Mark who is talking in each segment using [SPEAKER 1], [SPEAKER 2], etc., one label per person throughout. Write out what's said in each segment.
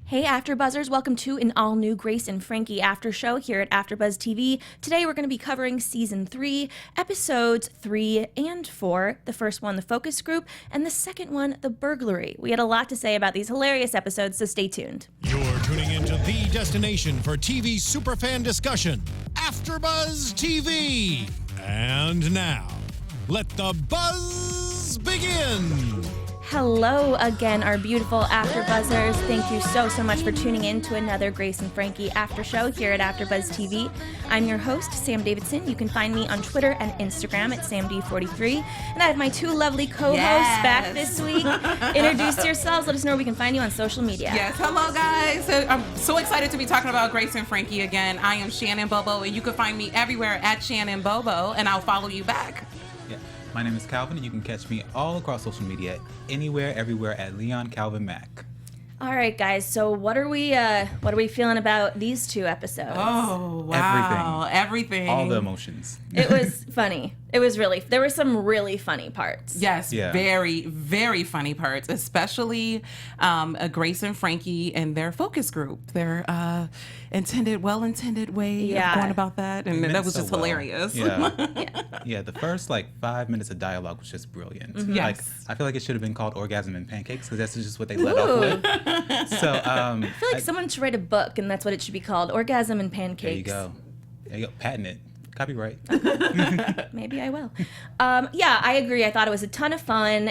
[SPEAKER 1] Hey AfterBuzzers, welcome to an all-new Grace and Frankie after show here at AfterBuzz TV. Today we're going to be covering Season 3, Episodes 3 and 4. The first one, the focus group, and the second one, the burglary. We had a lot to say about these hilarious episodes, so stay tuned.
[SPEAKER 2] You're tuning into the destination for TV superfan discussion, AfterBuzz TV. And now, let the buzz begin.
[SPEAKER 1] Hello again, our beautiful AfterBuzzers. Thank you so much for tuning in to another Grace and Frankie after show here at AfterBuzz TV. I'm your host, Sam Davidson. You can find me on Twitter and Instagram at SamD43. And I have my two lovely co-hosts back this week. Introduce yourselves. Let us know where we can find you on social media.
[SPEAKER 3] Yes, hello guys. I'm so excited to be talking about Grace and Frankie again. I am Shannon Bobo, and you can find me everywhere at Shannon Bobo, and I'll follow you back.
[SPEAKER 4] My name is Calvin, and you can catch me all across social media, anywhere, everywhere at Leon Calvin Mac.
[SPEAKER 1] All right, guys. So what are we feeling about these two episodes?
[SPEAKER 3] Oh, wow. Everything.
[SPEAKER 4] All the emotions.
[SPEAKER 1] It was funny. There were some really funny parts.
[SPEAKER 3] Yes, very, very funny parts, especially Grace and Frankie and their focus group, their well-intended way of going about that. And that was just hilarious.
[SPEAKER 4] Yeah, the first 5 minutes of dialogue was just brilliant.
[SPEAKER 1] Mm-hmm.
[SPEAKER 3] Yes.
[SPEAKER 4] I feel like it should have been called Orgasm and Pancakes because that's just what they led off with. So
[SPEAKER 1] I feel like someone should write a book and that's what it should be called, Orgasm and Pancakes.
[SPEAKER 4] There you go. Patent it. Copyright.
[SPEAKER 1] Maybe I will. Yeah, I agree. I thought it was a ton of fun,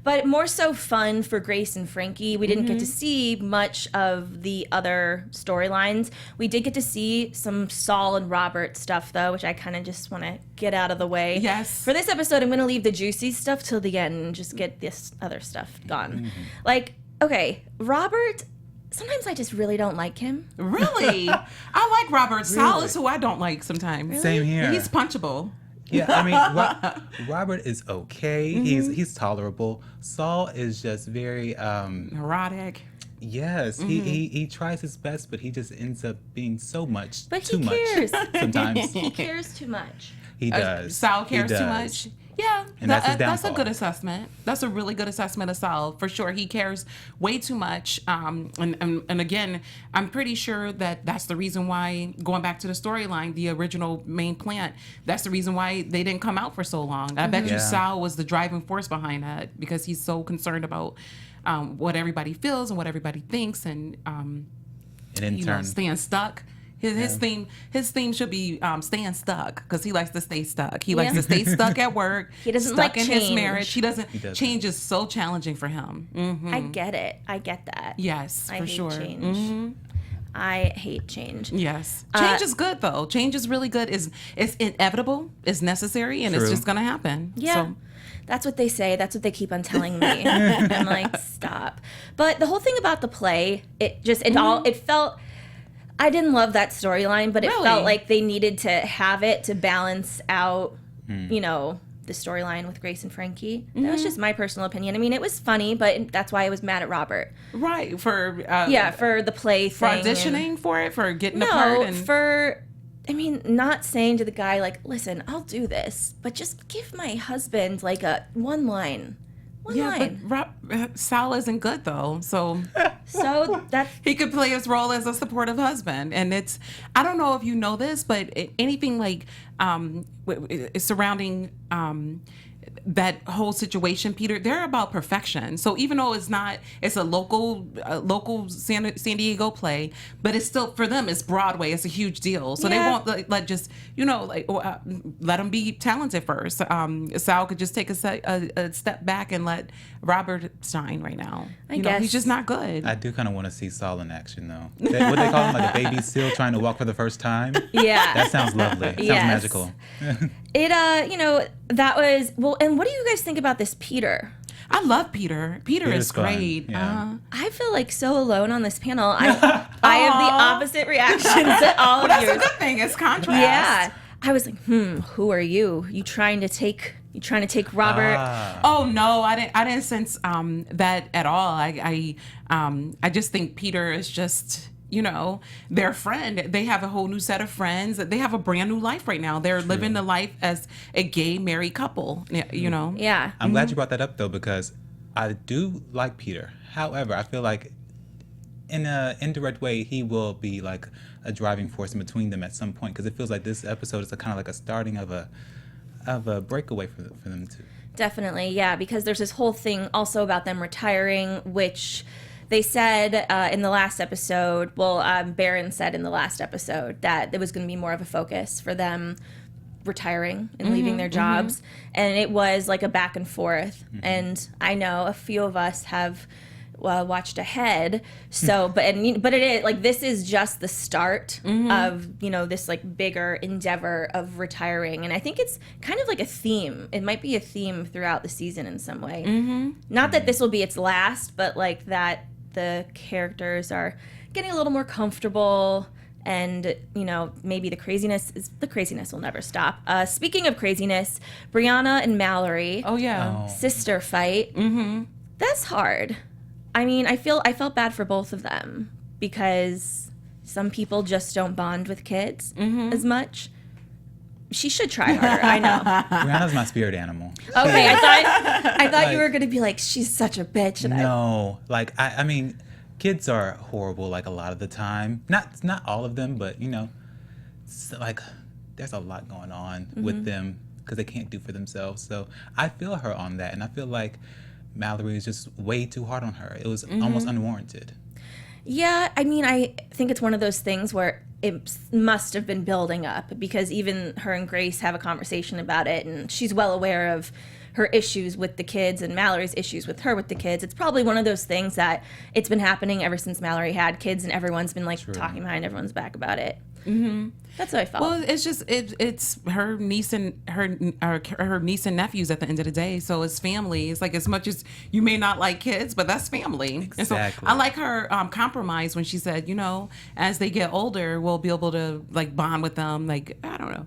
[SPEAKER 1] but more so fun for Grace and Frankie. We didn't get to see much of the other storylines. We did get to see some Saul and Robert stuff, though, which I kind of just want to get out of the way.
[SPEAKER 3] Yes.
[SPEAKER 1] For this episode, I'm going to leave the juicy stuff till the end and just get this other stuff gone. Okay, Robert... Sometimes I just really don't like him.
[SPEAKER 3] Really? I like Robert. Saul is who I don't like sometimes.
[SPEAKER 4] Really? Same here.
[SPEAKER 3] He's punchable.
[SPEAKER 4] Yeah, I mean, Robert is okay. He's tolerable. Saul is just very...
[SPEAKER 3] neurotic.
[SPEAKER 4] Yes, he tries his best, but he just ends up being so much
[SPEAKER 1] But
[SPEAKER 4] too
[SPEAKER 1] he cares.
[SPEAKER 4] much sometimes.
[SPEAKER 1] He cares too much.
[SPEAKER 4] He does.
[SPEAKER 3] Saul cares
[SPEAKER 4] He
[SPEAKER 3] too
[SPEAKER 4] does.
[SPEAKER 3] much. Yeah,
[SPEAKER 4] And that's his
[SPEAKER 3] that's a
[SPEAKER 4] downfall.
[SPEAKER 3] good assessment. That's a really good assessment of Saul, for sure. He cares way too much. And again, I'm pretty sure that's the reason why, going back to the storyline, the original main plant, that's the reason why they didn't come out for so long. I bet you Saul was the driving force behind that because he's so concerned about what everybody feels and what everybody thinks and
[SPEAKER 4] in turn,
[SPEAKER 3] staying stuck. His theme should be staying stuck because he likes to stay stuck. He likes to stay stuck at work.
[SPEAKER 1] He doesn't
[SPEAKER 3] stuck
[SPEAKER 1] like
[SPEAKER 3] in
[SPEAKER 1] change.
[SPEAKER 3] his marriage. He doesn't. Change is so challenging for him.
[SPEAKER 1] I get it. I get that.
[SPEAKER 3] Yes,
[SPEAKER 1] I
[SPEAKER 3] for
[SPEAKER 1] hate
[SPEAKER 3] sure.
[SPEAKER 1] change. I hate change.
[SPEAKER 3] Yes, change is good though. Change is really good. It's inevitable. It's necessary, and it's just gonna happen.
[SPEAKER 1] Yeah.
[SPEAKER 3] So.
[SPEAKER 1] That's what they say. That's what they keep on telling me. I'm like, stop. But the whole thing about the play, it felt. I didn't love that storyline, but it felt like they needed to have it to balance out, the storyline with Grace and Frankie. That was just my personal opinion. I mean, it was funny, but that's why I was mad at Robert.
[SPEAKER 3] Right, for
[SPEAKER 1] the play
[SPEAKER 3] for
[SPEAKER 1] thing.
[SPEAKER 3] auditioning for it, for getting a part.
[SPEAKER 1] Not saying to the guy, like, listen, I'll do this, but just give my husband, like, a one line.
[SPEAKER 3] But Saul isn't good though, so
[SPEAKER 1] that
[SPEAKER 3] he could play his role as a supportive husband. And I don't know if you know this, but anything like surrounding that whole situation, Peter, they're about perfection. So even though it's a local San Diego play, but it's still, for them, it's Broadway. It's a huge deal. So they won't let them be talented first. Sal could just take a step back and let Robert shine right now.
[SPEAKER 1] I guess
[SPEAKER 3] he's just not good.
[SPEAKER 4] I do kind of want to see Saul in action, though. What they call him, like a baby seal trying to walk for the first time?
[SPEAKER 1] Yeah.
[SPEAKER 4] That sounds lovely. Sounds magical.
[SPEAKER 1] That was, well, and what do you guys think about this Peter?
[SPEAKER 3] I love Peter. Peter is great.
[SPEAKER 4] Yeah.
[SPEAKER 1] I feel like so alone on this panel. I have the opposite reactions to all of
[SPEAKER 3] that's
[SPEAKER 1] yours.
[SPEAKER 3] a good thing. It's contrast.
[SPEAKER 1] Yeah. I was like, who are you? You trying to take Robert?
[SPEAKER 3] Oh no, I didn't sense that at all. I just think Peter is just, their friend. They have a whole new set of friends. They have a brand new life right now. They're living the life as a gay married couple,
[SPEAKER 1] Yeah.
[SPEAKER 4] I'm glad you brought that up, though, because I do like Peter. However, I feel like in a indirect way, he will be like a driving force in between them at some point, because it feels like this episode is kind of like a starting of a breakaway for them too.
[SPEAKER 1] Definitely, yeah, because there's this whole thing also about them retiring, which they said in the last episode, Barron said in the last episode that it was going to be more of a focus for them retiring and leaving their jobs. And it was like a back and forth. And I know a few of us have watched ahead. So, but it is like, this is just the start of, this like bigger endeavor of retiring. And I think it's kind of like a theme. It might be a theme throughout the season in some way. Not that this will be its last, but like that the characters are getting a little more comfortable, and maybe the craziness will never stop. Speaking of craziness, Brianna and Mallory, sister fight. That's hard. I mean, I felt bad for both of them, because some people just don't bond with kids as much. She should try harder. I know.
[SPEAKER 4] Brianna's my spirit animal.
[SPEAKER 1] Okay, I thought you were gonna be like, she's such a bitch.
[SPEAKER 4] No, like I mean, kids are horrible like a lot of the time. Not all of them, but like there's a lot going on with them because they can't do for themselves. So I feel her on that, and I feel like Mallory is just way too hard on her. It was almost unwarranted. Yeah,
[SPEAKER 1] I mean, I think it's one of those things where it must have been building up, because even her and Grace have a conversation about it, and she's well aware of her issues with the kids and Mallory's issues with her with the kids. It's probably one of those things that it's been happening ever since Mallory had kids, and everyone's been like talking behind everyone's back about it. That's what I felt.
[SPEAKER 3] Well, it's just it's her niece and her niece and nephews at the end of the day. So it's family. It's like, as much as you may not like kids, but that's family.
[SPEAKER 4] Exactly.
[SPEAKER 3] And so I like her compromise when she said, as they get older, we'll be able to like bond with them. Like, I don't know.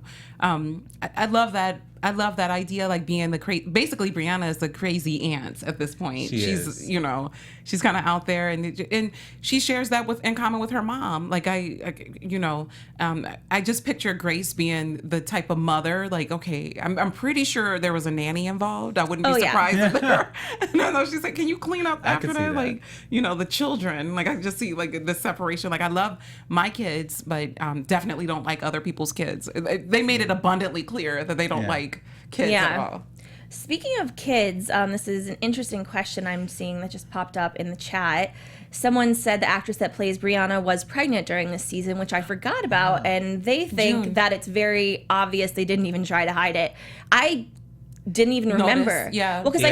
[SPEAKER 3] I love that. I love that idea, like being basically Brianna is the crazy aunt at this point. She's she's kind of out there, and she shares that in common with her mom. Like I just picture Grace being the type of mother, like, okay, I'm pretty sure there was a nanny involved. I wouldn't be surprised if there. And I know she's like, can you clean up after that? Like, the children. Like, I just see like the separation. Like, I love my kids, but definitely don't like other people's kids. They made it abundantly clear that they don't like kids at all.
[SPEAKER 1] Speaking of kids, this is an interesting question I'm seeing that just popped up in the chat. Someone said the actress that plays Brianna was pregnant during this season, which I forgot about, and they think that it's very obvious. They didn't even try to hide it. I didn't even remember.
[SPEAKER 3] Yeah.
[SPEAKER 1] Well, because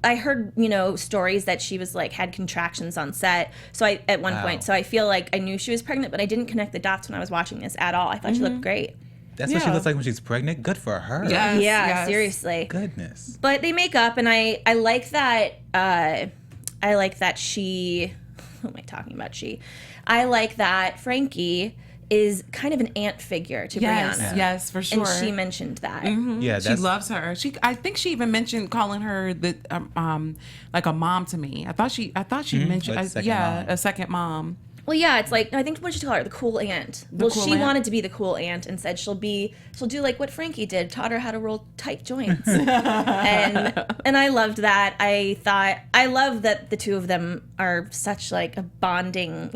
[SPEAKER 1] I heard stories that she was like had contractions on set. So at one point, so I feel like I knew she was pregnant, but I didn't connect the dots when I was watching this at all. I thought she looked great.
[SPEAKER 4] That's what she looks like when she's pregnant. Good for her.
[SPEAKER 3] Yes.
[SPEAKER 1] Seriously.
[SPEAKER 4] Goodness.
[SPEAKER 1] But they make up, and I like that. I like that she. Who am I talking about? She. I like that Frankie is kind of an aunt figure to Brianna.
[SPEAKER 3] Yes, for sure.
[SPEAKER 1] And she mentioned that.
[SPEAKER 4] Yeah,
[SPEAKER 3] she loves her. I think she even mentioned calling her like a mom to me. I thought she mentioned
[SPEAKER 4] like
[SPEAKER 3] a second mom.
[SPEAKER 1] Well, yeah, it's like, I think, what did she call her? The cool aunt. She wanted to be the cool aunt and said she'll do like what Frankie did, taught her how to roll tight joints. and I loved that. I love that the two of them are such like a bonding,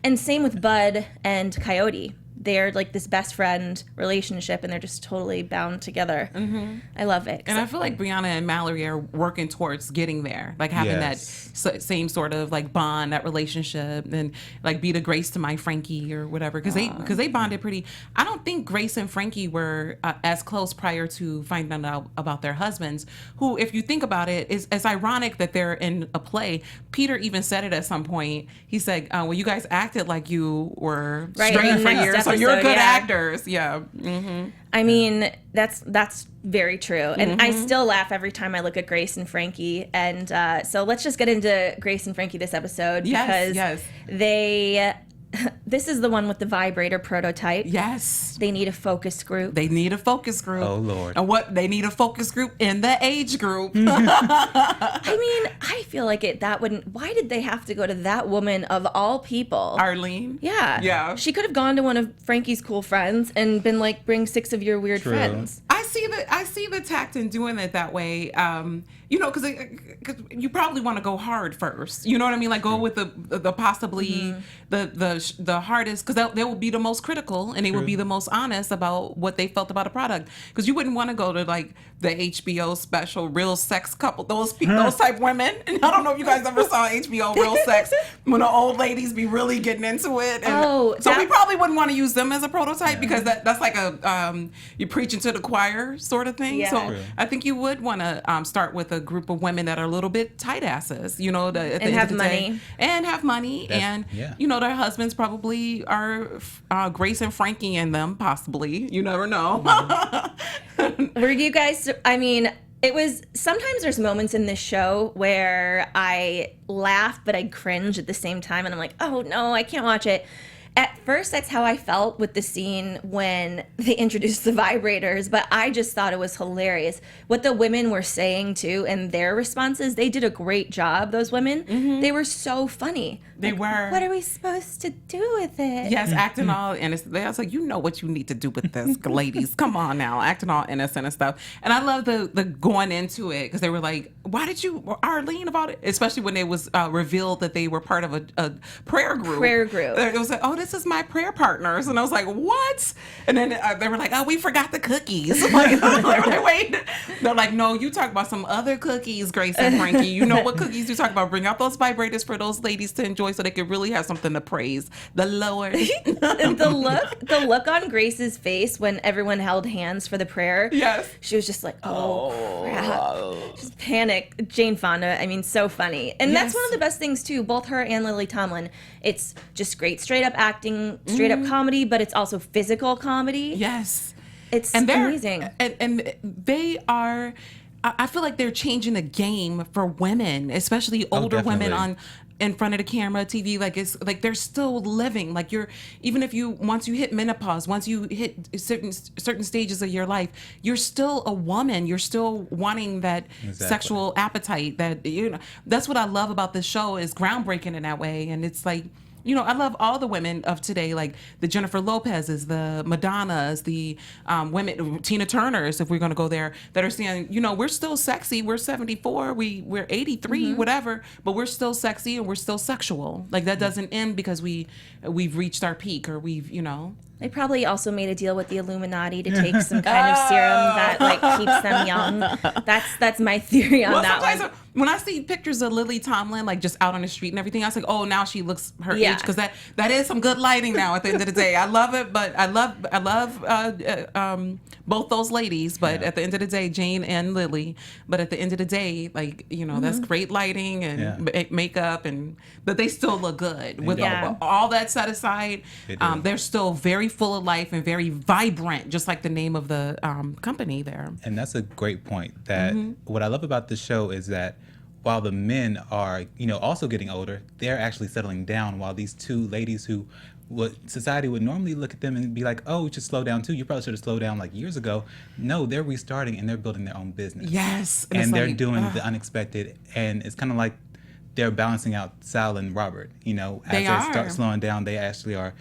[SPEAKER 1] and same with Bud and Coyote. They're like this best friend relationship, and they're just totally bound together. I love it.
[SPEAKER 3] And I feel like Brianna and Mallory are working towards getting there, like having that same sort of like bond, that relationship, and like be the Grace to my Frankie or whatever, because they bonded pretty. I don't think Grace and Frankie were as close prior to finding out about their husbands, who, if you think about it, is as ironic that they're in a play. Peter even said it at some point. He said, well, you guys acted like you were straight for years. So you're good actors. Yeah.
[SPEAKER 1] I mean, that's very true. And I still laugh every time I look at Grace and Frankie. And so let's just get into Grace and Frankie this episode, because this is the one with the vibrator prototype.
[SPEAKER 3] Yes.
[SPEAKER 1] They need a focus group.
[SPEAKER 4] Oh, Lord.
[SPEAKER 3] And what? They need a focus group in the age group.
[SPEAKER 1] I mean, I feel like why did they have to go to that woman of all people?
[SPEAKER 3] Arlene?
[SPEAKER 1] Yeah. She could have gone to one of Frankie's cool friends and been like, bring 6 of your weird friends.
[SPEAKER 3] I I see the tact in doing it that way. You know, because you probably want to go hard first. You know what I mean? Like go with the possibly the hardest, because they will be the most critical and they will be the most honest about what they felt about a product. Because you wouldn't want to go to like the HBO special Real Sex Couple, those type women. And I don't know if you guys ever saw HBO Real Sex when the old ladies be really getting into it. And so we probably wouldn't want to use them as a prototype because that's like a you're preaching to the choir sort of thing.
[SPEAKER 1] Yeah.
[SPEAKER 3] So I think you would want to start with a group of women that are a little bit tight asses, you know, and
[SPEAKER 1] have money.
[SPEAKER 3] And have money. And, you know, their husbands probably are Grace and Frankie in them, possibly. You never know.
[SPEAKER 1] Were you guys, I mean, it was, sometimes there's moments in this show where I laugh, but I cringe at the same time. And I'm like, oh no, I can't watch it. At first, that's how I felt with the scene when they introduced the vibrators, but I just thought it was hilarious. What the women were saying, too, and their responses, they did a great job, those women. They were so funny.
[SPEAKER 3] They were.
[SPEAKER 1] What are we supposed to do with it?
[SPEAKER 3] Yes, acting all innocent. I was like, you know what you need to do with this, ladies. Come on now, acting all innocent and stuff. And I love the going into it, because they were like, why did you, Arlene, about it? Especially when it was revealed that they were part of a prayer group. It was like, oh, this is my prayer partners. And I was like, what? And then they were like, oh, we forgot the cookies. Like, wait. They're like, no, you talk about some other cookies, Grace and Frankie. You know what cookies you talk about. Bring out those vibrators for those ladies to enjoy so they could really have something to praise the Lord.
[SPEAKER 1] And the look on Grace's face when everyone held hands for the prayer.
[SPEAKER 3] Yes.
[SPEAKER 1] She was just like, oh crap. Just panicked. Jane Fonda, I mean, so funny. And that's one of the best things too, both her and Lily Tomlin. It's just great straight up acting, straight up comedy, but it's also physical comedy.
[SPEAKER 3] Yes.
[SPEAKER 1] It's amazing.
[SPEAKER 3] And they are, I feel like they're changing the game for women, especially older women in front of the camera, TV. Like, it's like they're still living. Like, even if once you hit menopause, once you hit certain stages of your life, you're still a woman. You're still wanting that sexual appetite. That, you know, that's what I love about this show, is groundbreaking in that way. And it's like, you know, I love all the women of today, like the Jennifer Lopez's, the Madonnas, the women, Tina Turners, if we're going to go there, that are saying, you know, we're still sexy. We're 74, we're 83, whatever, but we're still sexy and we're still sexual. Like, that doesn't end because we've reached our peak, or we've, you know.
[SPEAKER 1] They probably also made a deal with the Illuminati to take some kind of serum that like keeps them young. That's my theory on that one.
[SPEAKER 3] When I see pictures of Lily Tomlin, like just out on the street and everything, I was like, oh, now she looks her age, because that is some good lighting now. At the end of the day, I love it, but I love both those ladies. But at the end of the day, Jane and Lily. But at the end of the day, like, you know, that's great lighting and makeup, but they still look good with all that set aside. They're still very full of life and very vibrant, just like the name of the company there.
[SPEAKER 4] And that's a great point. That what I love about the show is that while the men are, you know, also getting older, they're actually settling down, while these two ladies who what society would normally look at them and be like, oh, you should slow down too. You probably should have slowed down like years ago. No, they're restarting and they're building their own business.
[SPEAKER 3] Yes.
[SPEAKER 4] And they're doing the unexpected. And it's kind of like they're balancing out Sal and Robert, you know, as they start slowing down, they actually are,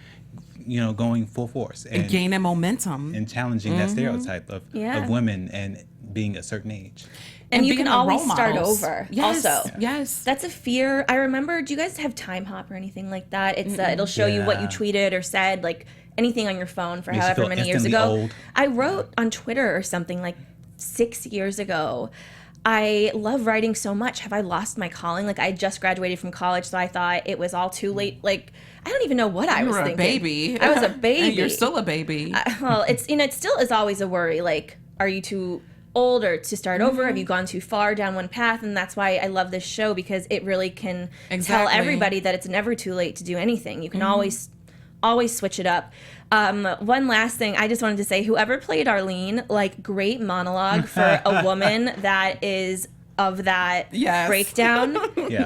[SPEAKER 4] you know, going full force. And
[SPEAKER 3] gaining momentum.
[SPEAKER 4] And challenging that stereotype of women and being a certain age.
[SPEAKER 1] And you can always start over.
[SPEAKER 3] Yes.
[SPEAKER 1] Also,
[SPEAKER 3] yes,
[SPEAKER 1] that's a fear. I remember. Do you guys have Time Hop or anything like that? It's it'll show you what you tweeted or said, like anything on your phone for however many years ago.
[SPEAKER 4] Old.
[SPEAKER 1] I wrote on Twitter or something like 6 years ago. I love writing so much. Have I lost my calling? Like, I just graduated from college, so I thought it was all too late. Like, I don't even know what I was thinking.
[SPEAKER 3] You were a baby.
[SPEAKER 1] I was a baby.
[SPEAKER 3] And you're still a baby.
[SPEAKER 1] Well, it's, you know, it still is always a worry. Like, are you too old or to start over? Have you gone too far down one path? And that's why I love this show, because it really can tell everybody that it's never too late to do anything. You can always switch it up. One last thing, I just wanted to say, whoever played Arlene, like, great monologue for a woman that is of that breakdown.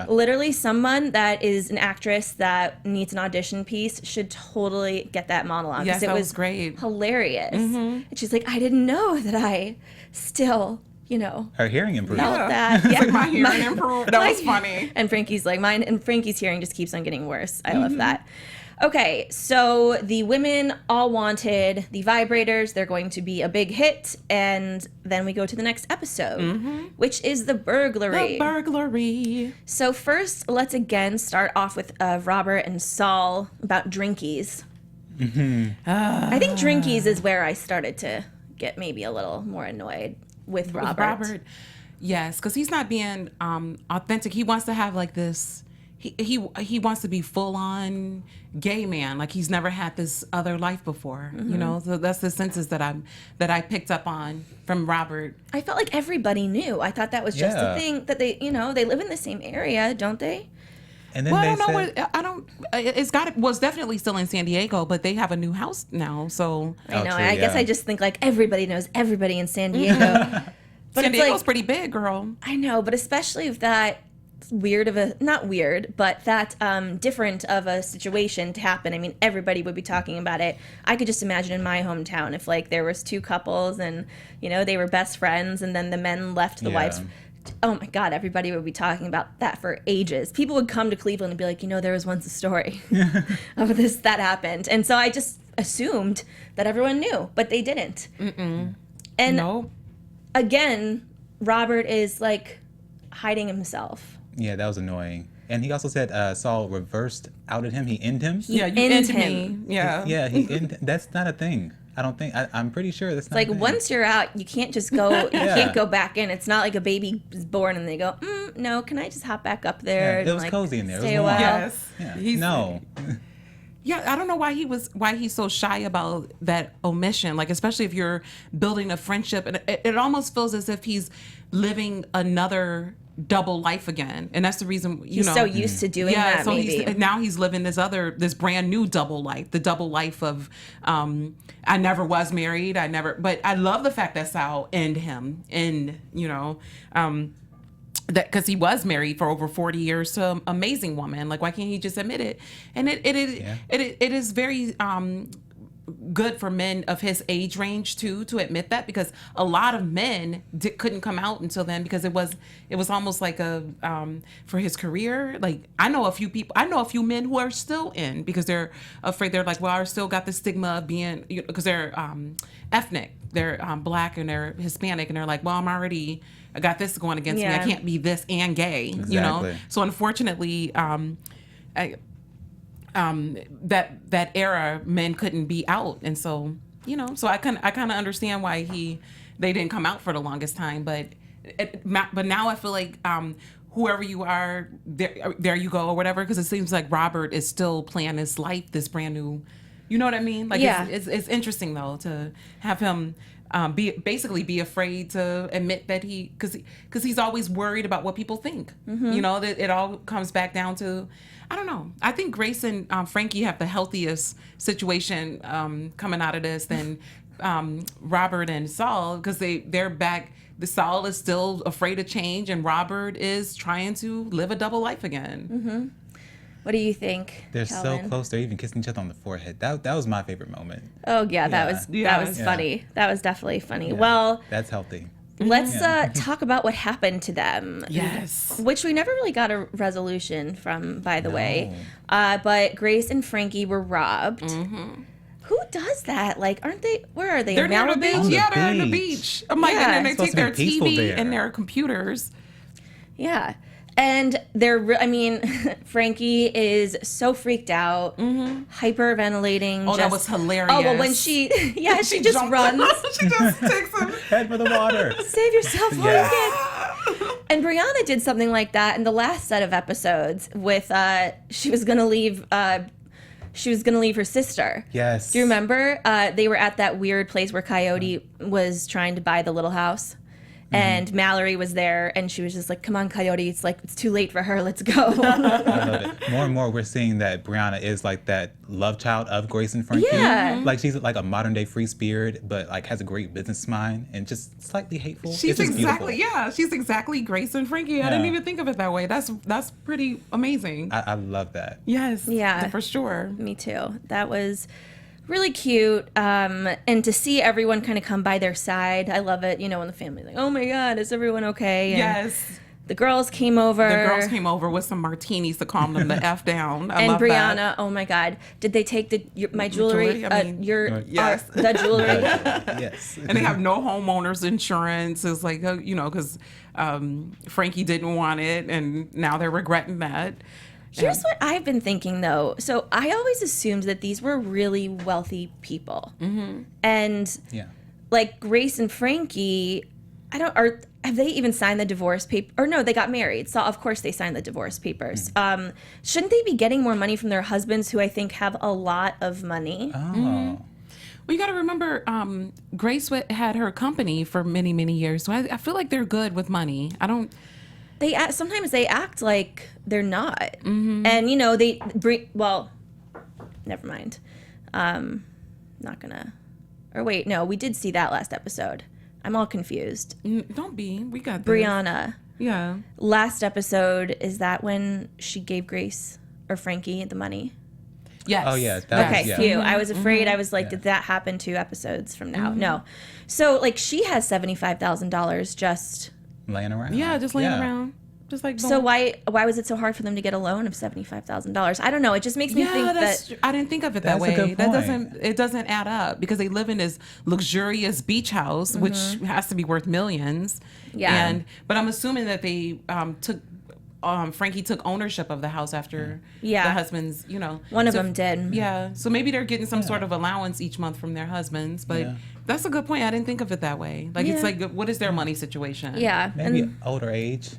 [SPEAKER 1] Literally, someone that is an actress that needs an audition piece should totally get that monologue.
[SPEAKER 3] Yes,
[SPEAKER 1] it
[SPEAKER 3] was great.
[SPEAKER 1] Hilarious. And she's like, I didn't know that I still, you know,
[SPEAKER 4] her hearing improved.
[SPEAKER 1] Felt that.
[SPEAKER 3] Like, my hearing improved. That was funny.
[SPEAKER 1] And Frankie's like, mine and Frankie's hearing just keeps on getting worse. I love that. Okay, so the women all wanted the vibrators. They're going to be a big hit. And then we go to the next episode, which is the burglary.
[SPEAKER 3] The burglary.
[SPEAKER 1] So first, let's again start off with Robert and Saul about drinkies. I think drinkies is where I started to get maybe a little more annoyed with Robert.
[SPEAKER 3] Yes, because he's not being authentic. He wants to have like this. He wants to be full on gay man, like he's never had this other life before. You know, so that's the senses that I picked up on from Robert.
[SPEAKER 1] I felt like everybody knew. I thought that was just a thing that they live in the same area, don't they?
[SPEAKER 4] And then
[SPEAKER 3] Well,
[SPEAKER 4] they
[SPEAKER 3] I don't know
[SPEAKER 4] said,
[SPEAKER 3] what I don't. It's definitely still in San Diego, but they have a new house now. So
[SPEAKER 1] I know.
[SPEAKER 4] true,
[SPEAKER 1] I guess
[SPEAKER 4] yeah.
[SPEAKER 1] I just think like everybody knows everybody in San Diego. But
[SPEAKER 3] San
[SPEAKER 1] it's
[SPEAKER 3] Diego's
[SPEAKER 1] like,
[SPEAKER 3] pretty big, girl.
[SPEAKER 1] I know, but especially if that not weird, but that different of a situation to happen. I mean, everybody would be talking about it. I could just imagine in my hometown if like there was two couples and they were best friends and then the men left the wives. Oh my God, everybody would be talking about that for ages. People would come to Cleveland and be like, there was once a story of this that happened. And so I just assumed that everyone knew, but they didn't. And
[SPEAKER 3] No.
[SPEAKER 1] again, Robert is like hiding himself.
[SPEAKER 4] yeah, that was annoying. And he also said Saul reversed outed him. He ended him.
[SPEAKER 3] Yeah, you
[SPEAKER 1] End
[SPEAKER 3] into
[SPEAKER 1] him.
[SPEAKER 3] me. Yeah.
[SPEAKER 4] Yeah, he ended. That's not a thing. I don't think. I'm pretty sure that's not.
[SPEAKER 1] Like
[SPEAKER 4] a thing.
[SPEAKER 1] once you're out, you can't just go. You
[SPEAKER 4] Yeah.
[SPEAKER 1] can't go back in. It's not like a baby is born and they go, no. Can I just hop back up there?
[SPEAKER 4] Yeah,
[SPEAKER 1] and
[SPEAKER 4] it was
[SPEAKER 1] like,
[SPEAKER 4] cozy in there. It was
[SPEAKER 1] Stay a
[SPEAKER 4] warm.
[SPEAKER 1] while.
[SPEAKER 3] Yes.
[SPEAKER 4] Yeah. No.
[SPEAKER 3] Yeah, I don't know why he's so shy about that omission. Like, especially if you're building a friendship, and it almost feels as if he's living another double life again, and that's the reason
[SPEAKER 1] He's so used to doing that.
[SPEAKER 3] So
[SPEAKER 1] Maybe
[SPEAKER 3] now he's living this brand new double life, the double life of I never was married, but I love the fact that Saul ended him, and that because he was married for over 40 years to an amazing woman. Like, why can't he just admit it? And it is very good for men of his age range too to admit that, because a lot of men couldn't come out until then, because it was almost like a for his career. Like, I know a few men who are still in because they're afraid. They're like, well, I still got the stigma of being, because they're ethnic, they're black and they're Hispanic, and they're like, well, I got this going against me. I can't be this and gay,
[SPEAKER 4] Exactly.
[SPEAKER 3] So unfortunately, that era, men couldn't be out, and so so I kind of understand why they didn't come out for the longest time, but now I feel like whoever you are, there you go, or whatever, because it seems like Robert is still playing his life, this brand new, you know what I mean? Like, it's interesting though to have him be afraid to admit that because he's always worried about what people think. That it all comes back down to, I don't know. I think Grace and Frankie have the healthiest situation coming out of this than Robert and Saul, because they're back. The Saul is still afraid of change, and Robert is trying to live a double life again.
[SPEAKER 1] What do you think?
[SPEAKER 4] They're
[SPEAKER 1] Calvin?
[SPEAKER 4] so close. They're even kissing each other on the forehead. That was my favorite moment.
[SPEAKER 1] Oh yeah, that
[SPEAKER 4] Yeah.
[SPEAKER 1] was
[SPEAKER 4] Yeah.
[SPEAKER 1] funny. That was definitely funny.
[SPEAKER 4] Yeah,
[SPEAKER 1] Well,
[SPEAKER 4] that's healthy.
[SPEAKER 1] let's talk about what happened to them.
[SPEAKER 3] Yes.
[SPEAKER 1] Which we never really got a resolution from, by the way. But Grace and Frankie were robbed. Who does that? Like, aren't they? Where are they?
[SPEAKER 3] They're
[SPEAKER 1] in
[SPEAKER 3] near the
[SPEAKER 1] Malibu?
[SPEAKER 3] beach.
[SPEAKER 4] On the
[SPEAKER 3] Yeah, they're in the
[SPEAKER 4] beach.
[SPEAKER 3] beach. I'm like,
[SPEAKER 1] Yeah.
[SPEAKER 3] and then they
[SPEAKER 4] It's supposed
[SPEAKER 3] take their
[SPEAKER 4] to be peaceful
[SPEAKER 3] TV
[SPEAKER 4] there.
[SPEAKER 3] and their computers.
[SPEAKER 1] Yeah. And Frankie is so freaked out, hyperventilating.
[SPEAKER 3] Oh, that was hilarious.
[SPEAKER 1] Oh, well, when she just
[SPEAKER 3] jumped-
[SPEAKER 1] runs.
[SPEAKER 3] She just takes him.
[SPEAKER 4] Head for the water.
[SPEAKER 1] Save yourself while
[SPEAKER 4] Yeah.
[SPEAKER 1] you can. And Brianna did something like that in the last set of episodes with she was gonna leave her sister.
[SPEAKER 4] Yes.
[SPEAKER 1] Do you remember? They were at that weird place where Coyote was trying to buy the little house. And Mallory was there, and she was just like, "Come on, Coyote! It's too late for her. Let's go."
[SPEAKER 4] I love it. More and more, we're seeing that Brianna is like that love child of Grace and Frankie.
[SPEAKER 1] Yeah.
[SPEAKER 4] Like, she's like a modern day free spirit, but like has a great business mind and just slightly hateful.
[SPEAKER 3] She's
[SPEAKER 4] It's just
[SPEAKER 3] exactly
[SPEAKER 4] beautiful.
[SPEAKER 3] she's exactly Grace and Frankie. I
[SPEAKER 4] Yeah.
[SPEAKER 3] didn't even think of it that way. That's pretty amazing.
[SPEAKER 4] I love that.
[SPEAKER 3] Yes.
[SPEAKER 1] Yeah.
[SPEAKER 3] For sure.
[SPEAKER 1] Me too. That was really cute. And to see everyone kind of come by their side, I love it. When the family's like, "Oh my God, is everyone okay?" And,
[SPEAKER 3] Yes.
[SPEAKER 1] The girls came over.
[SPEAKER 3] The girls came over with some martinis to calm them the F down. I
[SPEAKER 1] and
[SPEAKER 3] love
[SPEAKER 1] Brianna,
[SPEAKER 3] that.
[SPEAKER 1] oh my God, did they take my jewelry?
[SPEAKER 3] I mean,
[SPEAKER 4] yes.
[SPEAKER 1] The jewelry.
[SPEAKER 4] Yes.
[SPEAKER 3] And they have no homeowners insurance. It's like, because Frankie didn't want it, and now they're regretting that.
[SPEAKER 1] Here's what I've been thinking, though. So I always assumed that these were really wealthy people. Mm-hmm. And like Grace and Frankie, have they even signed the divorce paper? Or no, they got married. So of course they signed the divorce papers.
[SPEAKER 4] Mm-hmm.
[SPEAKER 1] Shouldn't they be getting more money from their husbands, who I think have a lot of money?
[SPEAKER 4] Oh.
[SPEAKER 3] Mm-hmm. Well, you got to remember, Grace had her company for many, many years. So I feel like they're good with money.
[SPEAKER 1] Sometimes they act like they're not. Mm-hmm. And, they bring, well, never mind. Not gonna, or wait, no, we did see that last episode. I'm all confused.
[SPEAKER 3] Don't be. We got this.
[SPEAKER 1] Brianna.
[SPEAKER 3] Yeah.
[SPEAKER 1] Last episode, is that when she gave Grace or Frankie the money?
[SPEAKER 3] Yes.
[SPEAKER 4] Oh, yeah.
[SPEAKER 1] Phew. I was afraid. I was like, did that happen 2 episodes from now? No. So, like, she has $75,000 just
[SPEAKER 4] laying around.
[SPEAKER 3] Yeah, just laying around. Just like
[SPEAKER 1] so why was it so hard for them to get a loan of $75,000? I don't know. It just makes me think that
[SPEAKER 3] I didn't think of it that way.
[SPEAKER 4] A good
[SPEAKER 3] It doesn't add up, because they live in this luxurious beach house, which has to be worth millions.
[SPEAKER 1] Yeah.
[SPEAKER 3] But I'm assuming that they Frankie took ownership of the house after the husbands,
[SPEAKER 1] one of them did.
[SPEAKER 3] Yeah. So maybe they're getting some sort of allowance each month from their husbands. But that's a good point. I didn't think of it that way. Like, it's like, what is their money situation?
[SPEAKER 1] Yeah.
[SPEAKER 4] Maybe older age,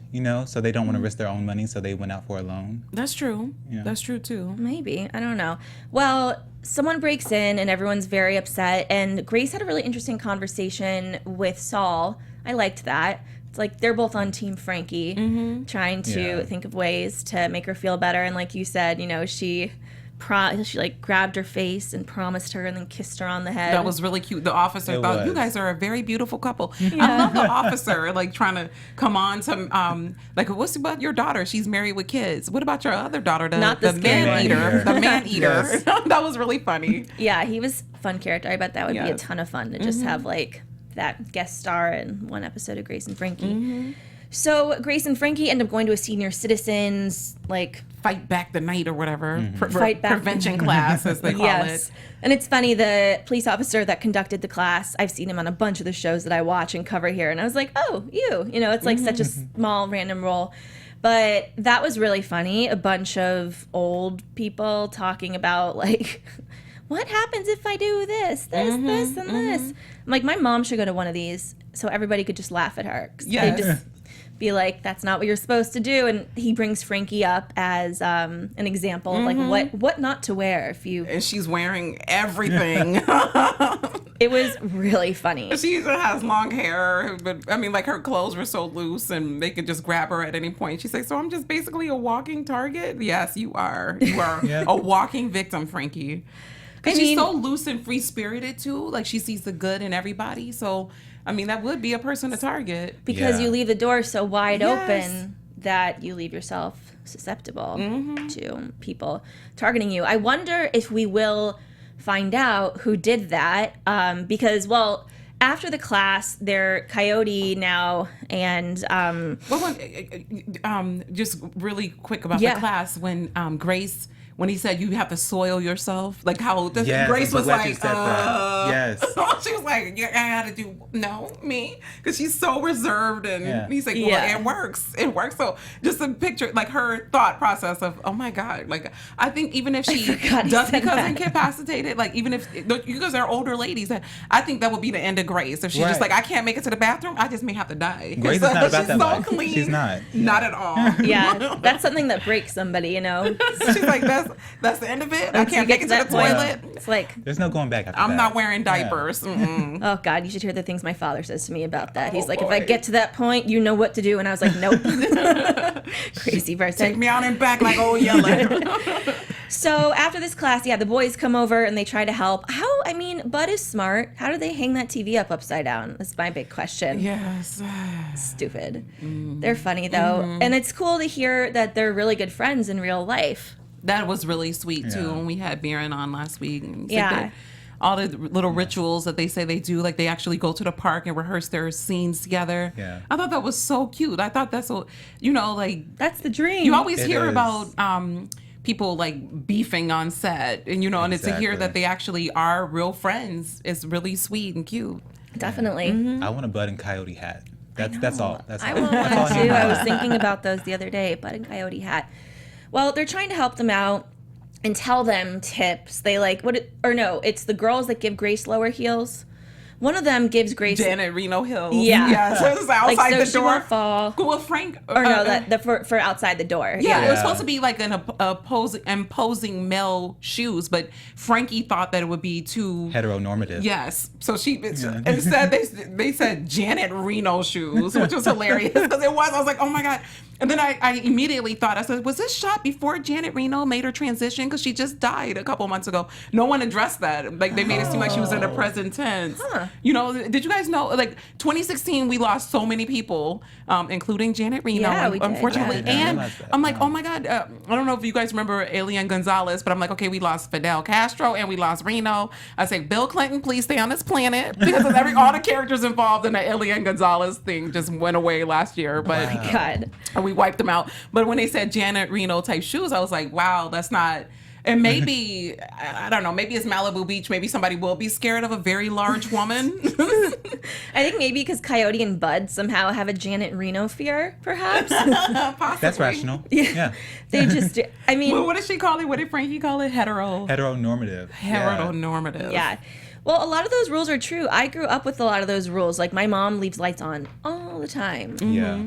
[SPEAKER 4] so they don't want to risk their own money, so they went out for a loan.
[SPEAKER 3] That's true. Yeah. That's true, too.
[SPEAKER 1] Maybe. I don't know. Well, someone breaks in and everyone's very upset. And Grace had a really interesting conversation with Saul. I liked that. It's like they're both on Team Frankie, trying to think of ways to make her feel better. And like you said, she like grabbed her face and promised her and then kissed her on the head.
[SPEAKER 3] That was really cute. The officer thought, you guys are a very beautiful couple. I love the officer, like, trying to come on to, like, what's about your daughter? She's married with kids. What about your other daughter?
[SPEAKER 1] Not the
[SPEAKER 3] man eater. The man eater.
[SPEAKER 4] Yes.
[SPEAKER 3] That was really funny.
[SPEAKER 1] Yeah, he was a fun character. I bet that would be a ton of fun to just have, like, that guest star in one episode of Grace and Frankie. So Grace and Frankie end up going to a senior citizens, like,
[SPEAKER 3] fight back the night or whatever.
[SPEAKER 1] Fight back
[SPEAKER 3] prevention class, as they call it.
[SPEAKER 1] And it's funny, the police officer that conducted the class, I've seen him on a bunch of the shows that I watch and cover here, and I was like, oh, it's like such a small random role. But that was really funny. A bunch of old people talking about, like, what happens if I do this, and this? I'm like, my mom should go to one of these so everybody could just laugh at her. They just be like, that's not what you're supposed to do. And he brings Frankie up as an example of, like, what not to wear if you...
[SPEAKER 3] And she's wearing everything.
[SPEAKER 1] It was really funny.
[SPEAKER 3] She has long hair, but, I mean, like, her clothes were so loose and they could just grab her at any point. She's like, so I'm just basically a walking target? Yes, you are. You are a walking victim, Frankie. Because she's so loose and free-spirited, too. Like, she sees the good in everybody. So, I mean, that would be a person to target.
[SPEAKER 1] Because you leave the door so wide open that you leave yourself susceptible to people targeting you. I wonder if we will find out who did that. Because, well, after the class, they're Coyote now and...
[SPEAKER 3] just really quick about the class, when Grace... When he said you have to soil yourself, like how Grace was like,
[SPEAKER 4] yes.
[SPEAKER 3] She was like, I had to do me, because she's so reserved, and he's like, well, it works. So just a picture, like her thought process of, oh my God, like I think even if she does become incapacitated, like even if because they're older ladies, I think that would be the end of Grace if she's just like, I can't make it to the bathroom, I just may have to die.
[SPEAKER 4] Grace is not about that life.
[SPEAKER 3] Clean.
[SPEAKER 4] She's not
[SPEAKER 3] at all.
[SPEAKER 1] Yeah, that's something that breaks somebody,
[SPEAKER 3] So she's like, that's the end of it. I can't make it to the toilet.
[SPEAKER 1] It's like,
[SPEAKER 4] there's no going back after
[SPEAKER 3] I'm
[SPEAKER 4] that.
[SPEAKER 3] not wearing diapers.
[SPEAKER 1] Oh God, you should hear the things my father says to me about that. He's like, if I get to that point, you know what to do. And I was like, nope. Crazy person.
[SPEAKER 3] Take me out and back like old Yeller.
[SPEAKER 1] So after this class, the boys come over and they try to help. Bud is smart. How do they hang that TV up upside down? That's my big question.
[SPEAKER 3] Yes.
[SPEAKER 1] Stupid. They're funny though. And it's cool to hear that they're really good friends in real life.
[SPEAKER 3] That was really sweet too when we had Mirren on last week. And all the little rituals that they say they do. Like they actually go to the park and rehearse their scenes together.
[SPEAKER 4] Yeah.
[SPEAKER 3] I thought that was so cute. I thought that's so, you know, like
[SPEAKER 1] That's the dream.
[SPEAKER 3] you always
[SPEAKER 4] It
[SPEAKER 3] hear
[SPEAKER 4] is.
[SPEAKER 3] about people like beefing on set, and you know, and it's to hear
[SPEAKER 4] Exactly.
[SPEAKER 3] that they actually are real friends. It's really sweet and cute.
[SPEAKER 1] Definitely.
[SPEAKER 4] I want a Bud and Coyote hat. That's all. That's
[SPEAKER 1] I
[SPEAKER 4] all.
[SPEAKER 1] want
[SPEAKER 4] That's all
[SPEAKER 1] one
[SPEAKER 4] I
[SPEAKER 1] too.
[SPEAKER 4] need.
[SPEAKER 1] I was thinking about those the other day, Bud and Coyote hat. Well, they're trying to help them out and tell them tips. They like it's the girls that give Grace lower heels. One of them gives Grace
[SPEAKER 3] Janet Reno Hills.
[SPEAKER 1] Yeah.
[SPEAKER 3] So it's outside
[SPEAKER 1] like so
[SPEAKER 3] the
[SPEAKER 1] she
[SPEAKER 3] door.
[SPEAKER 1] won't fall.
[SPEAKER 3] Well, Frank.
[SPEAKER 1] Or no, for outside the door.
[SPEAKER 3] Yeah, it was
[SPEAKER 4] Yeah.
[SPEAKER 3] supposed to be like an imposing male shoes, but Frankie thought that it would be too.
[SPEAKER 4] Heteronormative.
[SPEAKER 3] Yes, so instead they said Janet Reno shoes, which was hilarious because it was. I was like, oh my god. And then I immediately thought, I said, was this shot before Janet Reno made her transition? Because she just died a couple months ago. No one addressed that. Like, they made it seem like she was in the present tense.
[SPEAKER 1] Huh.
[SPEAKER 3] You know, did you guys know, like, 2016, we lost so many people, including Janet Reno,
[SPEAKER 1] Yeah, we did,
[SPEAKER 3] unfortunately.
[SPEAKER 4] yeah. I didn't
[SPEAKER 3] And
[SPEAKER 4] realize that.
[SPEAKER 3] I'm like, oh my God, I don't know if you guys remember Elian Gonzalez, but I'm like, okay, we lost Fidel Castro and we lost Reno. I say, Bill Clinton, please stay on this planet. Because all the characters involved in the Elian Gonzalez thing just went away last year. But
[SPEAKER 1] God.
[SPEAKER 3] we wiped them out. But when they said Janet Reno type shoes, I was like, wow, that's not. And maybe, I don't know, maybe it's Malibu Beach. Maybe somebody will be scared of a very large woman.
[SPEAKER 1] I think maybe because Coyote and Bud somehow have a Janet Reno fear, perhaps.
[SPEAKER 3] Possibly.
[SPEAKER 4] That's rational. Yeah.
[SPEAKER 1] They just, I mean,
[SPEAKER 3] What did she call it? What did Frankie call it?
[SPEAKER 4] Heteronormative.
[SPEAKER 3] Heteronormative.
[SPEAKER 1] yeah. Well, a lot of those rules are true. I grew up with a lot of those rules. Like my mom leaves lights on all the time.
[SPEAKER 4] Yeah.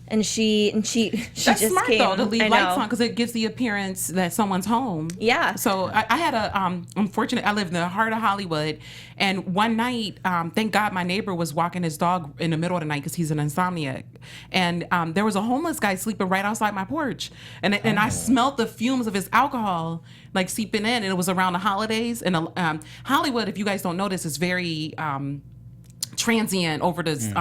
[SPEAKER 1] And she
[SPEAKER 3] That's
[SPEAKER 1] just
[SPEAKER 3] smart
[SPEAKER 1] came.
[SPEAKER 3] though to leave
[SPEAKER 1] I
[SPEAKER 3] lights
[SPEAKER 1] know.
[SPEAKER 3] on because it gives the appearance that someone's home.
[SPEAKER 1] Yeah.
[SPEAKER 3] So I had a unfortunate. I lived in the heart of Hollywood, and one night, thank God, my neighbor was walking his dog in the middle of the night because he's an insomniac, and there was a homeless guy sleeping right outside my porch, and I smelled the fumes of his alcohol like seeping in, and it was around the holidays. And Hollywood, if you guys don't know this, is very transient over this.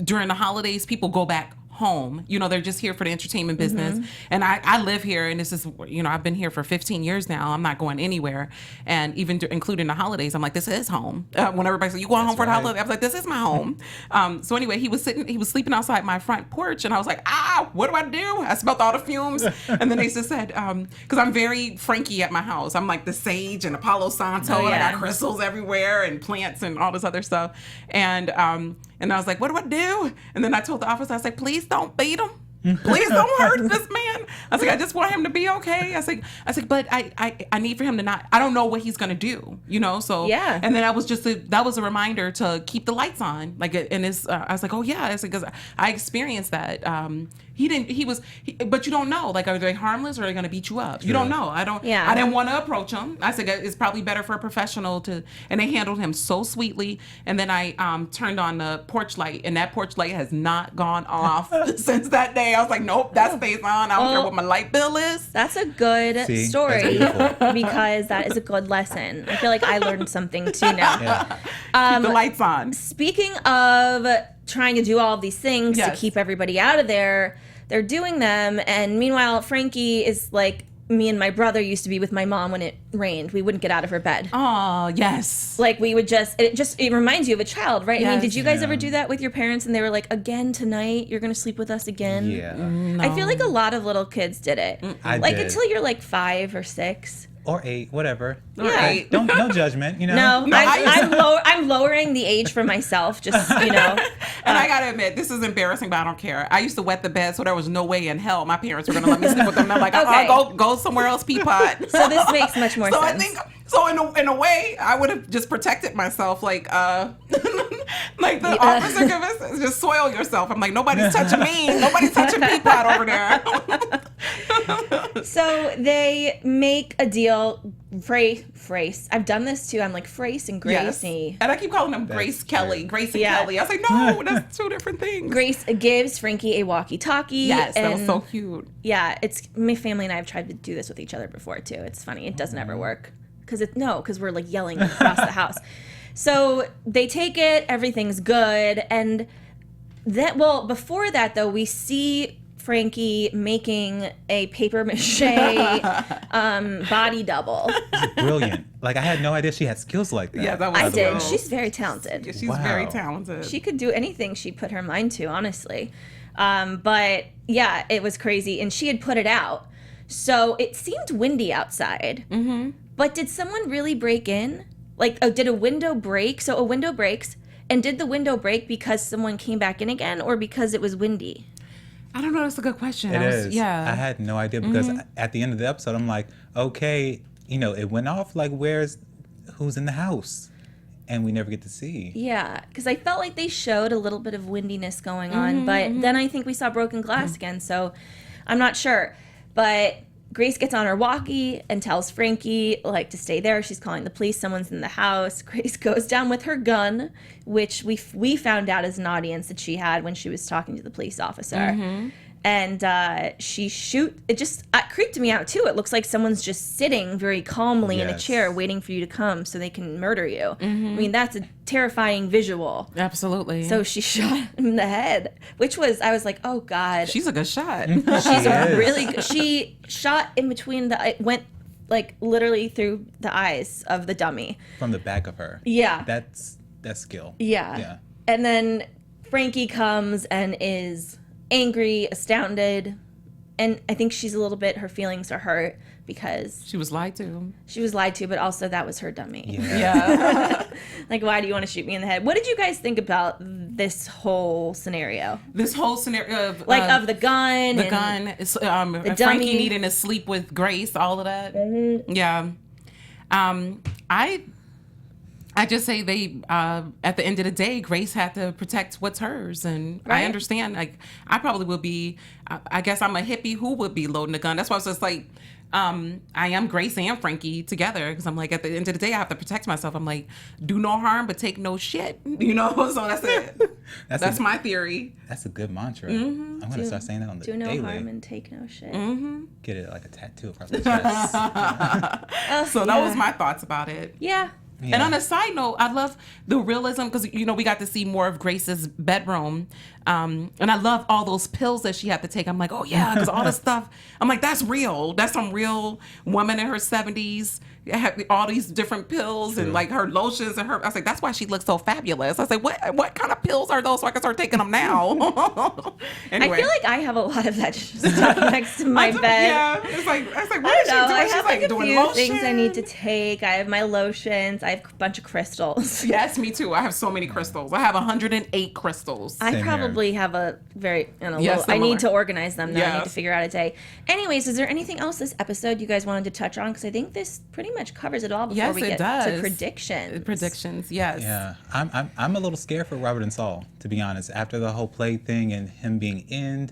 [SPEAKER 3] During the holidays, people go back home. You know, they're just here for the entertainment business. And I live here, and this is, you know, I've been here for 15 years now. I'm not going anywhere. And even including the holidays, I'm like, this is home. When everybody's like, you going home for the holiday? I was like, this is my home. So anyway, he was sleeping outside my front porch, and I was like, what do I do? I smelled all the fumes. And then they just said, because I'm very Frankie at my house. I'm like the sage and the Palo Santo, and I got crystals everywhere and plants and all this other stuff. And I was like, what do I do? And then I told the officer, I was like, please don't beat him. Please don't hurt this man. I was like, I just want him to be okay. I was like, but I need for him to not, I don't know what he's going to do, you know? So,
[SPEAKER 1] yeah.
[SPEAKER 3] And then that was a reminder to keep the lights on. Like, and I was like, oh yeah. It's because I experienced that. But you don't know, like, are they harmless or are they going to beat you up? You don't know. I didn't want to approach him. I said, it's probably better for a professional and they handled him so sweetly. And then I turned on the porch light, and that porch light has not gone off since that day. I was like, nope, that stays on. I don't care what my light bill is.
[SPEAKER 1] That's a good
[SPEAKER 4] See?
[SPEAKER 1] story
[SPEAKER 4] That's beautiful.
[SPEAKER 1] because that is a good lesson. I feel like I learned something too now.
[SPEAKER 4] Yeah.
[SPEAKER 3] Keep the lights on.
[SPEAKER 1] Speaking of trying to do all of these things to
[SPEAKER 3] Yes.
[SPEAKER 1] keep everybody out of there, they're doing them. And meanwhile, Frankie is like, me and my brother used to be with my mom when it rained. We wouldn't get out of her bed.
[SPEAKER 3] Oh, yes.
[SPEAKER 1] Like we would it reminds you of a child, right? I mean,
[SPEAKER 3] Yes.
[SPEAKER 1] did you guys
[SPEAKER 4] Yeah.
[SPEAKER 1] ever do that with your parents and they were like, again tonight, you're going to sleep with us again?
[SPEAKER 4] Yeah.
[SPEAKER 1] I feel like a lot of little kids did it.
[SPEAKER 4] I
[SPEAKER 1] like
[SPEAKER 4] did.
[SPEAKER 1] until you're like 5 or 6.
[SPEAKER 4] Or 8, whatever.
[SPEAKER 1] Yeah.
[SPEAKER 3] Right.
[SPEAKER 4] No judgment, you know?
[SPEAKER 1] No,
[SPEAKER 3] No,
[SPEAKER 1] I'm lowering the age for myself, just, you know.
[SPEAKER 3] And I gotta admit, this is embarrassing, but I don't care. I used to wet the bed, so there was no way in hell my parents were gonna let me sleep with them. I'm like,
[SPEAKER 1] Okay.
[SPEAKER 3] go somewhere else, Peapod.
[SPEAKER 1] So this makes much more
[SPEAKER 3] So
[SPEAKER 1] sense.
[SPEAKER 3] I think, in a way, I would have just protected myself, like like the officer gave us, just soil yourself. I'm like, nobody's touching me. Nobody's touching Peapod over there.
[SPEAKER 1] So they make a deal. Frace. I've done this too. I'm like Frace and
[SPEAKER 3] Yes.
[SPEAKER 1] Gracie.
[SPEAKER 3] And I keep calling them Grace
[SPEAKER 4] That's
[SPEAKER 3] Kelly.
[SPEAKER 4] true.
[SPEAKER 3] Grace and
[SPEAKER 1] Yeah.
[SPEAKER 3] Kelly. I was like, no, that's two different things.
[SPEAKER 1] Grace gives Frankie a walkie-talkie.
[SPEAKER 3] Yes, that was
[SPEAKER 1] and
[SPEAKER 3] so cute.
[SPEAKER 1] yeah, it's my family and I have tried to do this with each other before too. It's funny. It doesn't ever work because we're like yelling across the house. So they take it. Everything's good. And before that though, we see Frankie making a paper mache body double.
[SPEAKER 4] Brilliant. Like, I had no idea she had skills like that.
[SPEAKER 3] Yeah, that was
[SPEAKER 1] I did.
[SPEAKER 3] well.
[SPEAKER 1] She's very talented.
[SPEAKER 3] Yeah, she's
[SPEAKER 4] Wow.
[SPEAKER 3] very talented.
[SPEAKER 1] She could do anything she put her mind to, honestly. But yeah, it was crazy. And she had put it out. So it seemed windy outside. Mm-hmm. But did someone really break in? Like, did a window break? So a window breaks. And did the window break because someone came back in again or because it was windy?
[SPEAKER 3] I don't know. That's a good question.
[SPEAKER 4] It is.
[SPEAKER 3] Yeah.
[SPEAKER 4] I had no idea because at the end of the episode, I'm like, okay, it went off. Like, who's in the house? And we never get to see.
[SPEAKER 1] Yeah, because I felt like they showed a little bit of windiness going on. But then I think we saw broken glass again. So I'm not sure. But Grace gets on her walkie and tells Frankie, to stay there. She's calling the police. Someone's in the house. Grace goes down with her gun, which we found out as an audience that she had when she was talking to the police officer. And she it just creeped me out, too. It looks like someone's just sitting very calmly in a chair waiting for you to come so they can murder you. I mean, that's a terrifying visual.
[SPEAKER 3] Absolutely.
[SPEAKER 1] So she shot him in the head, I was like, oh, God.
[SPEAKER 3] She's a good shot.
[SPEAKER 1] She's really good. She shot in between it went literally through the eyes of the dummy.
[SPEAKER 4] From the back of her.
[SPEAKER 1] Yeah.
[SPEAKER 4] That's skill.
[SPEAKER 1] Yeah. And then Frankie comes and is angry, astounded, and I think her feelings are hurt because
[SPEAKER 3] She was lied to.
[SPEAKER 1] but also that was her dummy.
[SPEAKER 3] Yeah.
[SPEAKER 1] Why do you want to shoot me in the head? What did you guys think about this whole scenario?
[SPEAKER 3] This whole scenario of
[SPEAKER 1] Of the gun.
[SPEAKER 3] the gun, Frankie
[SPEAKER 1] dummy.
[SPEAKER 3] needing to sleep with Grace, all of that. Yeah. I just say they, at the end of the day, Grace had to protect what's hers. And
[SPEAKER 1] Right.
[SPEAKER 3] I understand, I probably would be, I guess I'm a hippie who would be loading a gun. That's why I was just I am Grace and Frankie together. Because I'm at the end of the day, I have to protect myself. I'm do no harm, but take no shit. So that's it. That's my theory.
[SPEAKER 4] That's a good mantra. I'm going to start saying that on the
[SPEAKER 1] Do no
[SPEAKER 4] daily.
[SPEAKER 1] harm and take no shit.
[SPEAKER 4] Get it like a tattoo across the chest.
[SPEAKER 3] So that was my thoughts about it.
[SPEAKER 1] Yeah.
[SPEAKER 3] And on a side note, I love the realism because, we got to see more of Grace's bedroom. And I love all those pills that she had to take. I'm oh, yeah, because all this stuff, I'm that's real. That's some real woman in her 70s. Have all these different pills and her lotions and her. I was that's why she looks so fabulous. I was what kind of pills are those so I can start taking them now? Anyway.
[SPEAKER 1] I feel like I have a lot of that stuff next to my bed.
[SPEAKER 3] Yeah, it's what is she doing?
[SPEAKER 1] I have
[SPEAKER 3] She's
[SPEAKER 1] a
[SPEAKER 3] doing
[SPEAKER 1] few
[SPEAKER 3] lotion.
[SPEAKER 1] things I need to take. I have my lotions. I have a bunch of crystals.
[SPEAKER 3] Yes, me too. I have so many crystals. I have 108 crystals.
[SPEAKER 1] I
[SPEAKER 4] Same
[SPEAKER 1] probably have a very,
[SPEAKER 3] Yeah,
[SPEAKER 1] I need to organize them. I need
[SPEAKER 3] Yes.
[SPEAKER 1] to figure out a day. Anyways, is there anything else this episode you guys wanted to touch on? Because I think this pretty much covers it all before
[SPEAKER 3] Yes,
[SPEAKER 1] we
[SPEAKER 3] it
[SPEAKER 1] get
[SPEAKER 3] does.
[SPEAKER 1] to predictions.
[SPEAKER 3] Predictions, yes.
[SPEAKER 4] Yeah, I'm a little scared for Robert and Saul, to be honest. After the whole play thing and him being in,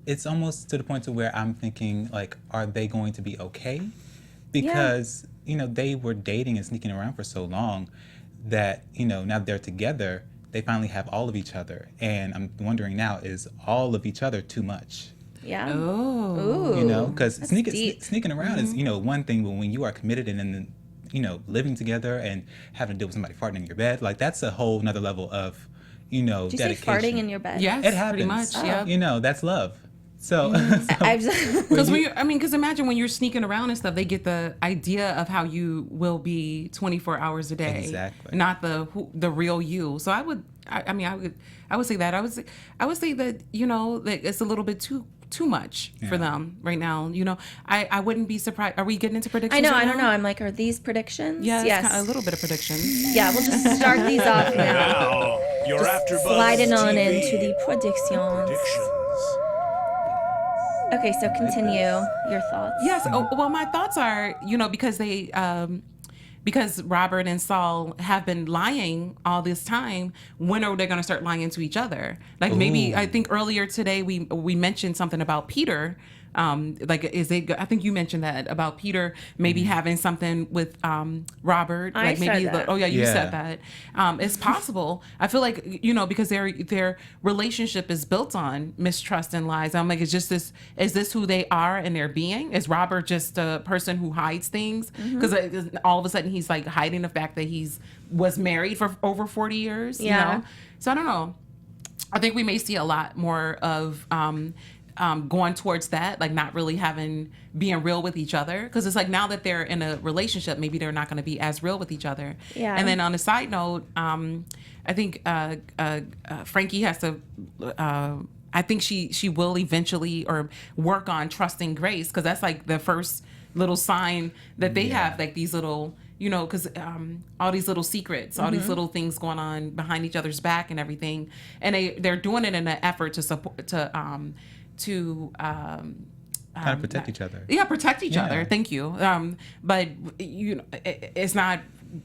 [SPEAKER 4] it's almost to the point to where I'm thinking, are they going to be okay? Because, they were dating and sneaking around for so long that, now they're together, they finally have all of each other. And I'm wondering now, is all of each other too much?
[SPEAKER 1] Yeah.
[SPEAKER 3] Oh.
[SPEAKER 1] Ooh.
[SPEAKER 4] Because
[SPEAKER 1] deep.
[SPEAKER 4] sneaking around is, one thing, but when you are committed and then, living together and having to deal with somebody farting in your bed, that's a whole nother level of,
[SPEAKER 1] Did you say
[SPEAKER 4] dedication.
[SPEAKER 1] farting in your bed?
[SPEAKER 3] Yes,
[SPEAKER 4] It happens.
[SPEAKER 3] pretty much, yeah.
[SPEAKER 4] That's love. So,
[SPEAKER 3] Because imagine when you're sneaking around and stuff, they get the idea of how you will be 24 hours a day,
[SPEAKER 4] Exactly.
[SPEAKER 3] not the real you. So I would say that I would say that that it's a little bit too much for them right now. I wouldn't be surprised. Are we getting into predictions?
[SPEAKER 1] I know.
[SPEAKER 3] right
[SPEAKER 1] I don't
[SPEAKER 3] now?
[SPEAKER 1] know. I'm are these predictions?
[SPEAKER 3] Yeah,
[SPEAKER 1] Yes.
[SPEAKER 3] it's a little bit of predictions.
[SPEAKER 1] Yeah, we'll just start these off now.
[SPEAKER 2] Now, your AfterBuzz
[SPEAKER 1] Sliding on
[SPEAKER 2] TV
[SPEAKER 1] into the predictions.
[SPEAKER 2] predictions.
[SPEAKER 1] Okay, so continue your thoughts.
[SPEAKER 3] Yes. Well, my thoughts are, because they, because Robert and Saul have been lying all this time. When are they going to start lying to each other? Maybe I think earlier today we mentioned something about Peter. I think you mentioned that about Peter maybe having something with Robert.
[SPEAKER 1] I said that.
[SPEAKER 3] You said that. It's possible. I feel like because their relationship is built on mistrust and lies. I'm is this who they are in their being? Is Robert just a person who hides things? Because all of a sudden he's hiding the fact that was married for over 40 years.
[SPEAKER 1] Yeah.
[SPEAKER 3] So I don't know. I think we may see a lot more of going towards that, like not really being real with each other, because it's like now that they're in a relationship, maybe they're not going to be as real with each other.
[SPEAKER 1] Yeah.
[SPEAKER 3] And then on a side note, I think Frankie has to. I think she will eventually or work on trusting Grace, because that's like the first little sign that they have, like these little, because all these little secrets, all these little things going on behind each other's back and everything, and they're doing it in an effort to support kind
[SPEAKER 4] of protect each other.
[SPEAKER 3] Yeah, protect each other. Thank you. But it's not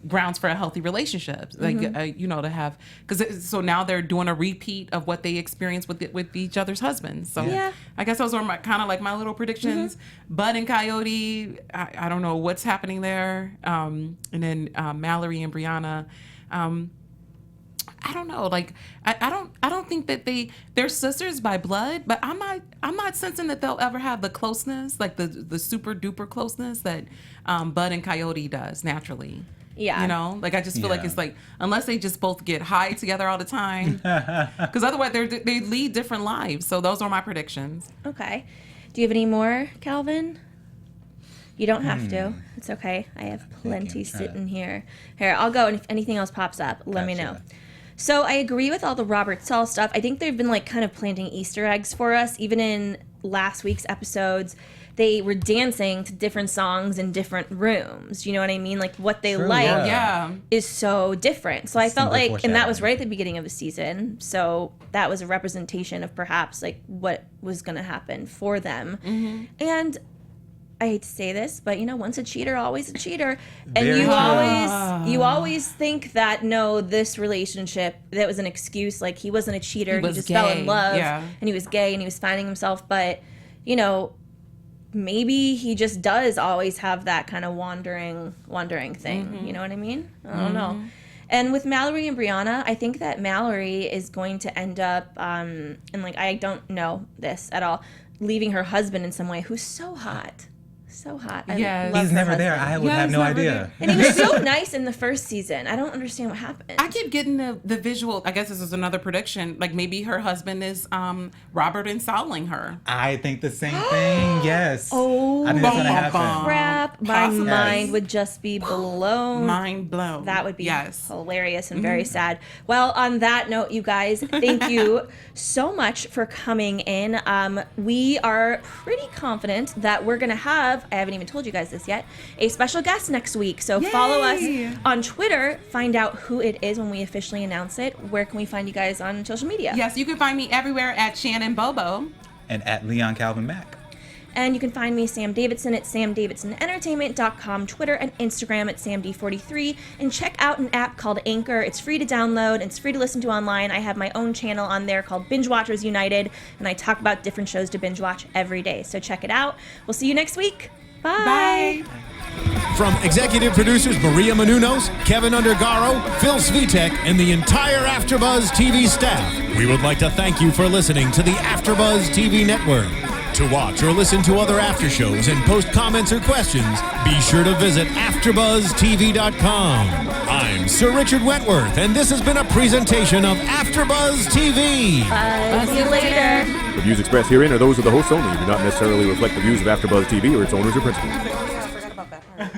[SPEAKER 3] grounds for a healthy relationship, like to have, because so now they're doing a repeat of what they experienced with each other's husbands. So I guess those are kind of like my little predictions. Bud and Coyote, I don't know what's happening there. And then Mallory and Brianna, I don't know. Like I don't think that they're sisters by blood, but I'm not sensing that they'll ever have the closeness, like the super duper closeness that Bud and Coyote does naturally.
[SPEAKER 1] Yeah.
[SPEAKER 3] Like I just feel like it's like, unless they just both get high together all the time, because otherwise they lead different lives. So those are my predictions.
[SPEAKER 1] Okay. Do you have any more, Calvin? You don't have to. It's okay. I have plenty sitting here. Here, I'll go, and if anything else pops up, let me know. So I agree with all the Robert Saul stuff. I think they've been like kind of planting Easter eggs for us. Even in last week's episodes, they were dancing to different songs in different rooms. You know what I mean? Like what they is so different. So I felt like, and that was right at the beginning of the season. So that was a representation of perhaps like what was going to happen for them. And I hate to say this, but once a cheater, always a cheater. And you always think that this relationship, that was an excuse. Like he wasn't a cheater, he just fell in love, and he was gay and he was finding himself. But maybe he just does always have that kind of wandering thing. You know what I mean? I don't know. And with Mallory and Brianna, I think that Mallory is going to end up, and like I don't know this at all, leaving her husband in some way, who's so hot. So hot.
[SPEAKER 3] Yeah,
[SPEAKER 4] he's never there. I would have no idea.
[SPEAKER 1] And he was so nice in the first season. I don't understand what happened.
[SPEAKER 3] I keep getting the visual. I guess this is another prediction. Like maybe her husband is Robert installing her.
[SPEAKER 4] I think the same thing. Yes.
[SPEAKER 1] Oh,
[SPEAKER 4] I think that's gonna happen.
[SPEAKER 1] Crap! My mind would just be blown.
[SPEAKER 3] Mind blown.
[SPEAKER 1] That would be hilarious and very sad. Well, on that note, you guys, thank you so much for coming in. We are pretty confident that we're gonna have, I haven't even told you guys this yet, a special guest next week. So follow us on Twitter, find out who it is when we officially announce it. Where can we find you guys on social media?
[SPEAKER 3] Yes, you can find me everywhere at Shannon Bobo.
[SPEAKER 4] And at Leon Calvin Mack.
[SPEAKER 1] And you can find me, Sam Davidson, at samdavidsonentertainment.com, Twitter and Instagram at samd43. And check out an app called Anchor. It's free to download and it's free to listen to online. I have my own channel on there called Binge Watchers United, and I talk about different shows to binge watch every day. So check it out. We'll see you next week. Bye.
[SPEAKER 2] From executive producers Maria Menounos, Kevin Undergaro, Phil Svitek, and the entire AfterBuzz TV staff, we would like to thank you for listening to the AfterBuzz TV network. To watch or listen to other after shows and post comments or questions, be sure to visit AfterBuzzTV.com. I'm Sir Richard Wentworth, and this has been a presentation of AfterBuzz TV.
[SPEAKER 1] See you later.
[SPEAKER 5] The views expressed herein are those of the hosts only and do not necessarily reflect the views of AfterBuzz TV or its owners or principals.
[SPEAKER 3] I forgot about that part.